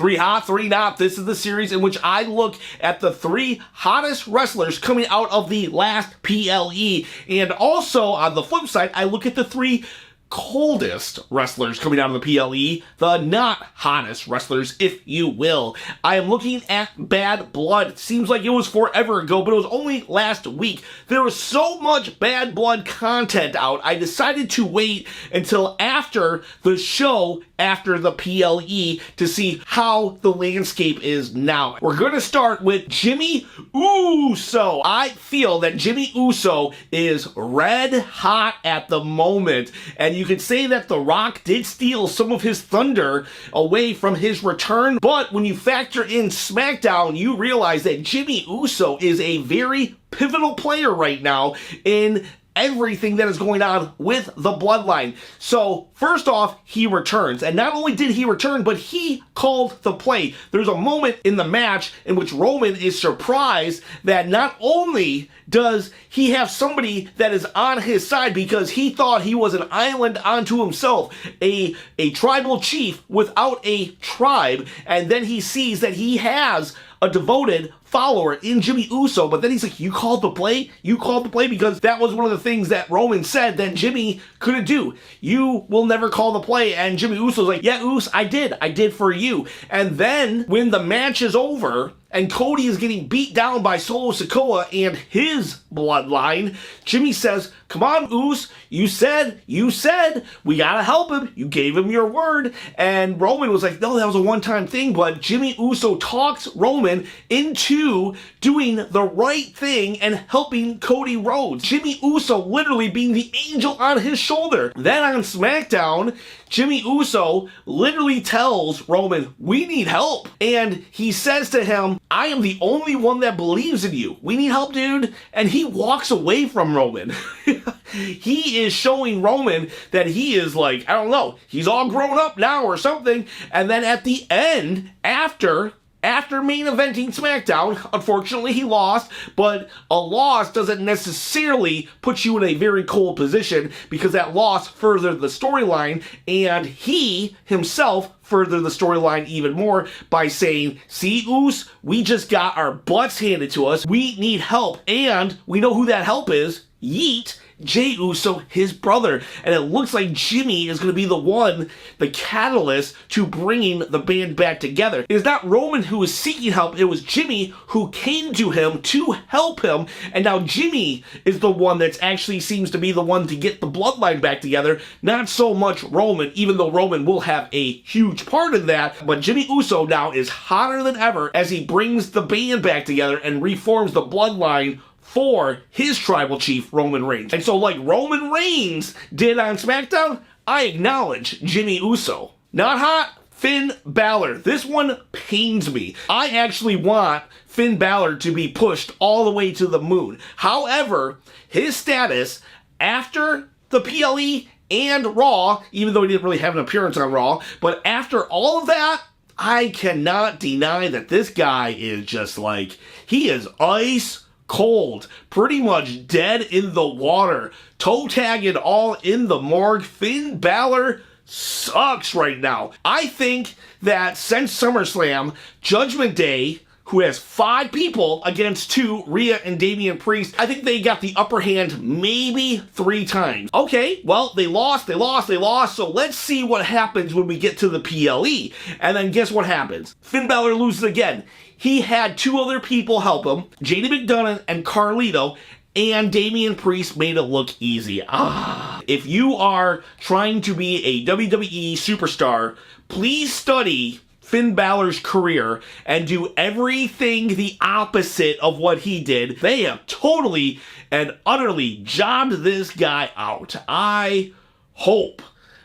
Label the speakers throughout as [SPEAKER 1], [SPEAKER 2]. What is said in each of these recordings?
[SPEAKER 1] 3 hot, 3 not. This is the series in which I look at the 3 hottest wrestlers coming out of the last PLE. And also, on the flip side, I look at the 3 coldest wrestlers coming out of the PLE, the not hottest wrestlers, if you will. I am looking at Bad Blood. It seems like it was forever ago, but it was only last week. There was so much Bad Blood content out, I decided to wait until after the show, after the PLE, to see how the landscape is now. We're going to start with Jimmy Uso. I feel that Jimmy Uso is red hot at the moment, and you could say that The Rock did steal some of his thunder away from his return, but when you factor in SmackDown, you realize that Jimmy Uso is a very pivotal player right now in everything that is going on with the bloodline. So first off, he returns, and not only did he return, but he called the play. There's a moment in the match in which Roman is surprised that not only does he have somebody that is on his side, because he thought he was an island unto himself, a tribal chief without a tribe, and then he sees that he has a devoted follower in Jimmy Uso, but then he's like, you called the play? You called the play? Because that was one of the things that Roman said that Jimmy couldn't do. You will never call the play. And Jimmy Uso's like, yeah, Uso, I did for you. And then when the match is over and Cody is getting beat down by Solo Sikoa and his bloodline, Jimmy says, come on, Uso, you said, we gotta help him. You gave him your word. And Roman was like, no, that was a one-time thing. But Jimmy Uso talks Roman into doing the right thing and helping Cody Rhodes. Jimmy Uso literally being the angel on his shoulder. Then on SmackDown, Jimmy Uso literally tells Roman, we need help. And he says to him, I am the only one that believes in you. We need help, dude. And he walks away from Roman. He is showing Roman that he is like, I don't know, he's all grown up now or something. And then at the end, after main eventing SmackDown, unfortunately he lost, but a loss doesn't necessarily put you in a very cold position, because that loss furthered the storyline, and he himself furthered the storyline even more by saying, see, Uso, we just got our butts handed to us, we need help, and we know who that help is, Yeet, Jey Uso, his brother. And it looks like Jimmy is going to be the one, the catalyst to bringing the band back together. It is not Roman who is seeking help, it was Jimmy who came to him to help him, and now Jimmy is the one that actually seems to be the one to get the bloodline back together, not so much Roman, even though Roman will have a huge part in that. But Jimmy Uso now is hotter than ever as he brings the band back together and reforms the bloodline for his tribal chief, Roman Reigns. And so like Roman Reigns did on SmackDown, I acknowledge Jimmy Uso. Not hot, Finn Balor. This one pains me. I actually want Finn Balor to be pushed all the way to the moon. However, his status after the PLE and Raw, even though he didn't really have an appearance on Raw, but after all of that, I cannot deny that this guy is just like, he is ice cold, pretty much dead in the water, toe tagging all in the morgue. Finn Balor sucks right now. I think that since SummerSlam, Judgment Day, who has 5 people against 2, Rhea and Damian Priest, I think they got the upper hand maybe 3 times. Okay, well, they lost, so let's see what happens when we get to the PLE. And then guess what happens? Finn Balor loses again. He had 2 other people help him, JD McDonough and Carlito, and Damian Priest made it look easy. If you are trying to be a WWE superstar, please study Finn Balor's career and do everything the opposite of what he did. They have totally and utterly jobbed this guy out. I hope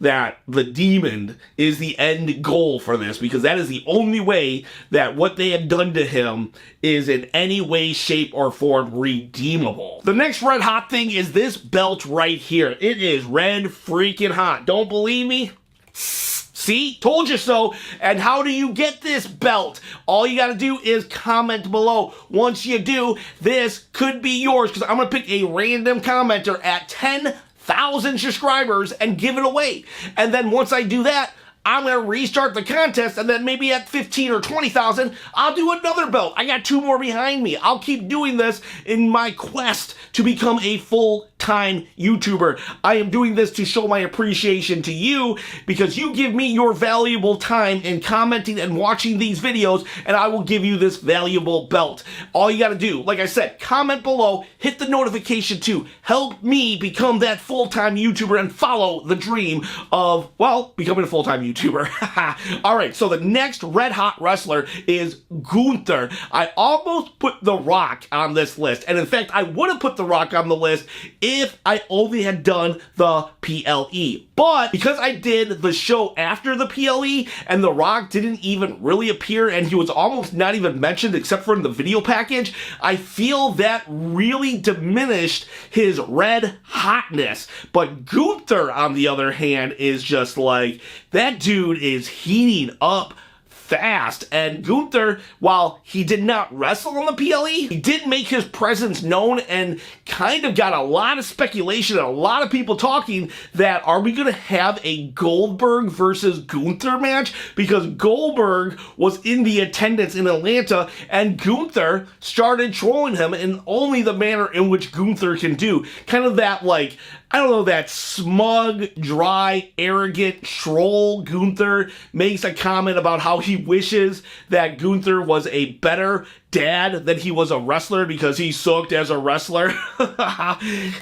[SPEAKER 1] that the demon is the end goal for this, because that is the only way that what they have done to him is in any way, shape, or form redeemable. The next red hot thing is this belt right here. It is red freaking hot. Don't believe me? See? Told you so. And how do you get this belt? All you gotta do is comment below. Once you do, this could be yours, because I'm gonna pick a random commenter at 10,000 subscribers and give it away. And then once I do that, I'm going to restart the contest, and then maybe at 15 or 20,000, I'll do another belt. I got 2 more behind me. I'll keep doing this in my quest to become a full-time YouTuber. I am doing this to show my appreciation to you because you give me your valuable time in commenting and watching these videos, and I will give you this valuable belt. All you got to do, like I said, comment below, hit the notification to help me become that full-time YouTuber and follow the dream of, well, becoming a full-time YouTuber. All right, so the next red hot wrestler is Gunther. I almost put The Rock on this list, and in fact, I would have put The Rock on the list if I only had done the PLE. But because I did the show after the PLE and The Rock didn't even really appear and he was almost not even mentioned except for in the video package, I feel that really diminished his red hotness. But Gunther, on the other hand, is just like, that dude is heating up fast. And Gunther, while he did not wrestle on the PLE, he did make his presence known and kind of got a lot of speculation and a lot of people talking that, are we going to have a Goldberg versus Gunther match? Because Goldberg was in the attendance in Atlanta and Gunther started trolling him in only the manner in which Gunther can do. Kind of that, like, I don't know, that smug, dry, arrogant troll Gunther makes a comment about how he wishes that Gunther was a better dad than he was a wrestler because he sucked as a wrestler.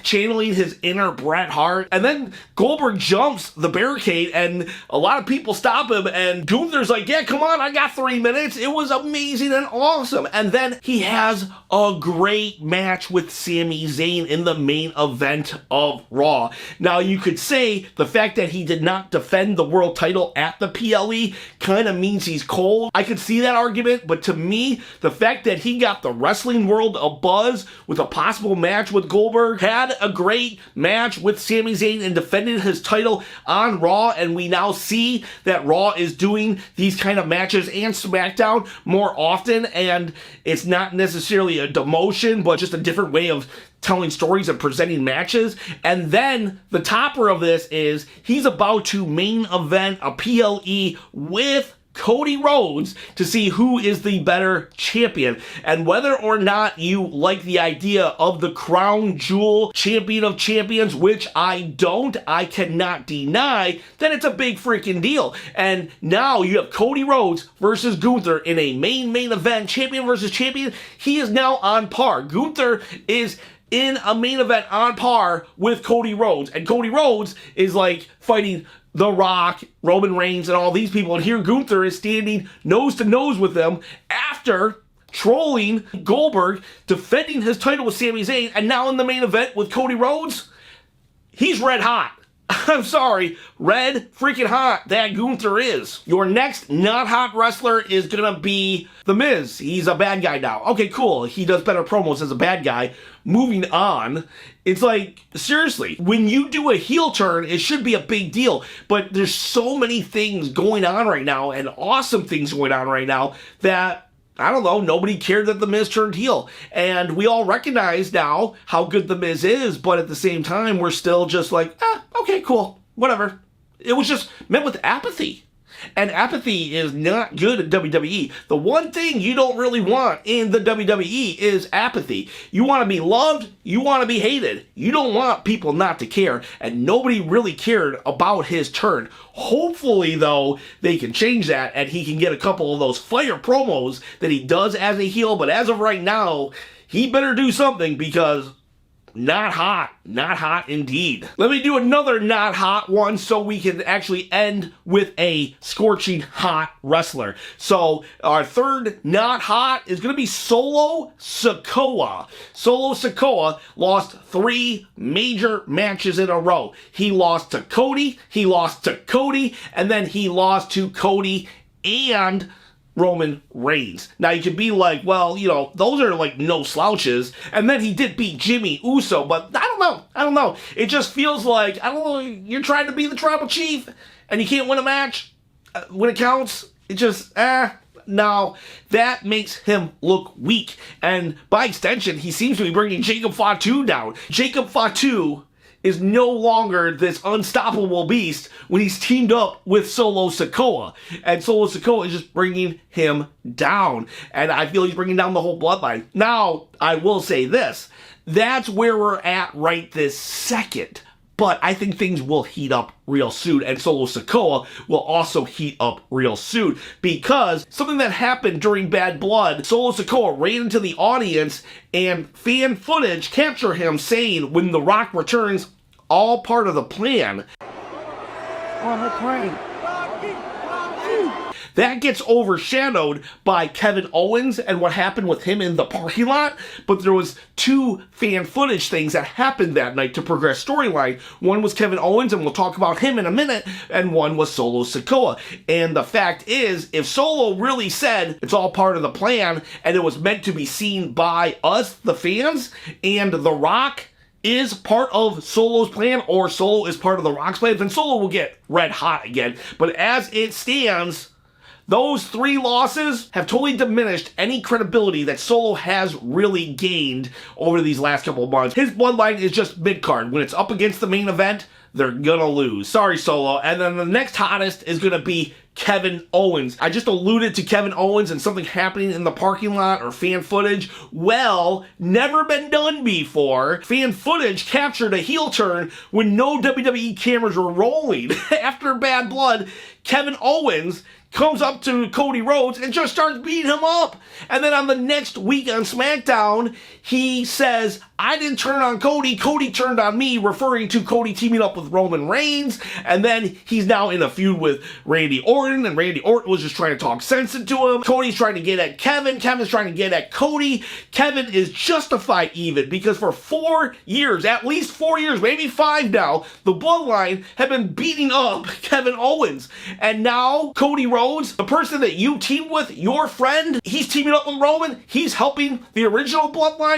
[SPEAKER 1] Channeling his inner Bret Hart. And then Goldberg jumps the barricade and a lot of people stop him and Gunther's like, yeah, come on, I got 3 minutes. It was amazing and awesome. And then he has a great match with Sami Zayn in the main event of Raw. Now, you could say the fact that he did not defend the world title at the PLE kind of means he's cold. I could see that argument, but to me, the fact that he got the wrestling world a buzz with a possible match with Goldberg, had a great match with Sami Zayn and defended his title on Raw, and we now see that Raw is doing these kind of matches and SmackDown more often, and it's not necessarily a demotion, but just a different way of telling stories and presenting matches. And then the topper of this is he's about to main event a PLE with Cody Rhodes to see who is the better champion. And whether or not you like the idea of the crown jewel champion of champions, which I don't, I cannot deny, then it's a big freaking deal. And now you have Cody Rhodes versus Gunther in a main event, champion versus champion. He is now on par. Gunther is in a main event on par with Cody Rhodes. And Cody Rhodes is like fighting The Rock, Roman Reigns, and all these people. And here Gunther is standing nose to nose with them after trolling Goldberg, defending his title with Sami Zayn, and now in the main event with Cody Rhodes. He's red hot. I'm sorry, red freaking hot that Gunther is. Your next not hot wrestler is gonna be The Miz. He's a bad guy now. Okay, cool. He does better promos as a bad guy. Moving on. It's like, seriously, when you do a heel turn, it should be a big deal. But there's so many things going on right now, and awesome things going on right now, that I don't know, nobody cared that The Miz turned heel. And we all recognize now how good The Miz is, but at the same time, we're still just like, okay, cool, whatever. It was just met with apathy. And apathy is not good at WWE. The one thing you don't really want in the WWE is apathy. You want to be loved, you want to be hated. You don't want people not to care, and nobody really cared about his turn. Hopefully, though, they can change that, and he can get a couple of those fire promos that he does as a heel, but as of right now, he better do something because not hot indeed. Let me do another not hot one so we can actually end with a scorching hot wrestler. So our third not hot is going to be Solo Sikoa. Solo Sikoa lost 3 major matches in a row. He lost to Cody, and then he lost to Cody and Roman Reigns. Now you could be like, well, you know, those are like no slouches. And then he did beat Jimmy Uso, but I don't know. It just feels like, I don't know, you're trying to be the tribal chief and you can't win a match when it counts. It just, no, that makes him look weak. And by extension, he seems to be bringing Jacob Fatu down. Jacob Fatu is no longer this unstoppable beast when he's teamed up with Solo Sikoa. And Solo Sikoa is just bringing him down. And I feel he's bringing down the whole bloodline. Now, I will say this. That's where we're at right this second. But I think things will heat up real soon, and Solo Sikoa will also heat up real soon, because something that happened during Bad Blood, Solo Sikoa ran into the audience, and fan footage captured him saying, when The Rock returns, all part of the plan.
[SPEAKER 2] On the plane.
[SPEAKER 1] That gets overshadowed by Kevin Owens and what happened with him in the parking lot, but there was 2 fan footage things that happened that night to progress storyline. One was Kevin Owens, and we'll talk about him in a minute, and one was Solo Sikoa. And the fact is, if Solo really said it's all part of the plan, and it was meant to be seen by us, the fans, and The Rock is part of Solo's plan, or Solo is part of The Rock's plan, then Solo will get red hot again. But as it stands, those 3 losses have totally diminished any credibility that Solo has really gained over these last couple of months. His bloodline is just mid-card. When it's up against the main event, they're gonna lose. Sorry, Solo. And then the next hottest is gonna be Kevin Owens. I just alluded to Kevin Owens and something happening in the parking lot or fan footage. Well, never been done before. Fan footage captured a heel turn when no WWE cameras were rolling. After Bad Blood, Kevin Owens comes up to Cody Rhodes and just starts beating him up. And then on the next week on SmackDown, he says, I didn't turn on Cody, Cody turned on me, referring to Cody teaming up with Roman Reigns. And then he's now in a feud with Randy Orton, and Randy Orton was just trying to talk sense into him. Cody's trying to get at Kevin, Kevin's trying to get at Cody. Kevin is justified even, because for 4 years, at least 4 years, maybe 5 now, the Bloodline have been beating up Kevin Owens. And now Cody Rhodes, the person that you teamed with, your friend, he's teaming up with Roman, he's helping the original Bloodline.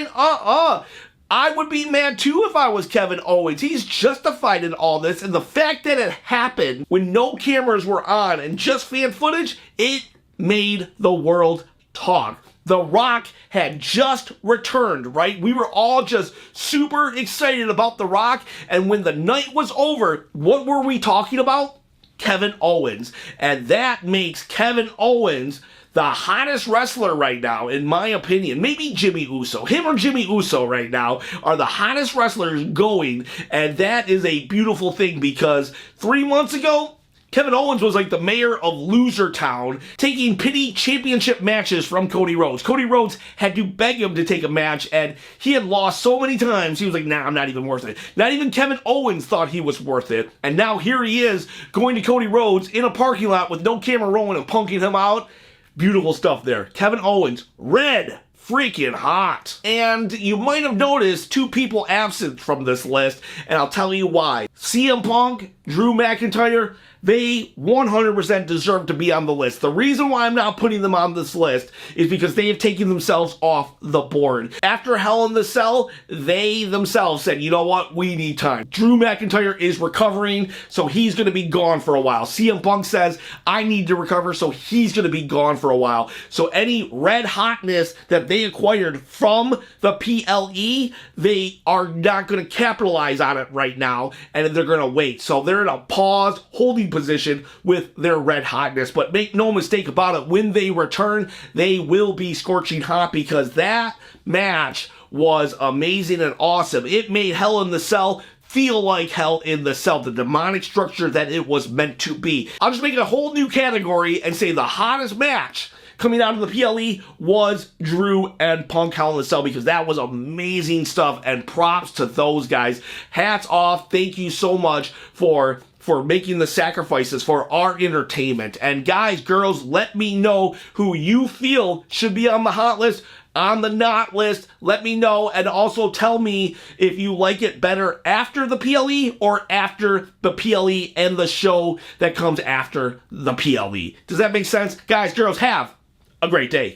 [SPEAKER 1] I would be mad too if I was Kevin Owens. He's justified in all this, and the fact that it happened when no cameras were on and just fan footage, it made the world talk. The Rock had just returned, right? We were all just super excited about The Rock, and when the night was over, what were we talking about? Kevin Owens. And that makes Kevin Owens the hottest wrestler right now, in my opinion. Maybe Jimmy Uso. Him or Jimmy Uso right now are the hottest wrestlers going, and that is a beautiful thing, because 3 months ago, Kevin Owens was like the mayor of Loser Town, taking pity championship matches from Cody Rhodes. Cody Rhodes had to beg him to take a match, and he had lost so many times, he was like, nah, I'm not even worth it. Not even Kevin Owens thought he was worth it. And now here he is, going to Cody Rhodes in a parking lot with no camera rolling and punking him out. Beautiful stuff there. Kevin Owens, red freaking hot. And you might have noticed 2 people absent from this list, and I'll tell you why. CM Punk, Drew McIntyre, they 100% deserve to be on the list. The reason why I'm not putting them on this list is because they have taken themselves off the board. After Hell in the Cell, they themselves said, you know what, we need time. Drew McIntyre is recovering, so he's going to be gone for a while. CM Punk says, I need to recover, so he's going to be gone for a while. So any red hotness that they acquired from the PLE, they are not going to capitalize on it right now, and they're going to wait. So they're in a pause, holding position with their red hotness. But make no mistake about it, when they return, they will be scorching hot, because that match was amazing and awesome. It made Hell in the Cell feel like Hell in the Cell, the demonic structure that it was meant to be. I'll just make it a whole new category and say the hottest match coming out of the PLE was Drew and Punk Hell in the Cell, because that was amazing stuff, and props to those guys. Hats off. Thank you so much for making the sacrifices for our entertainment. And guys, girls, let me know who you feel should be on the hot list, on the not list. Let me know, and also tell me if you like it better after the PLE or after the PLE and the show that comes after the PLE. Does that make sense? Guys, girls, have a great day.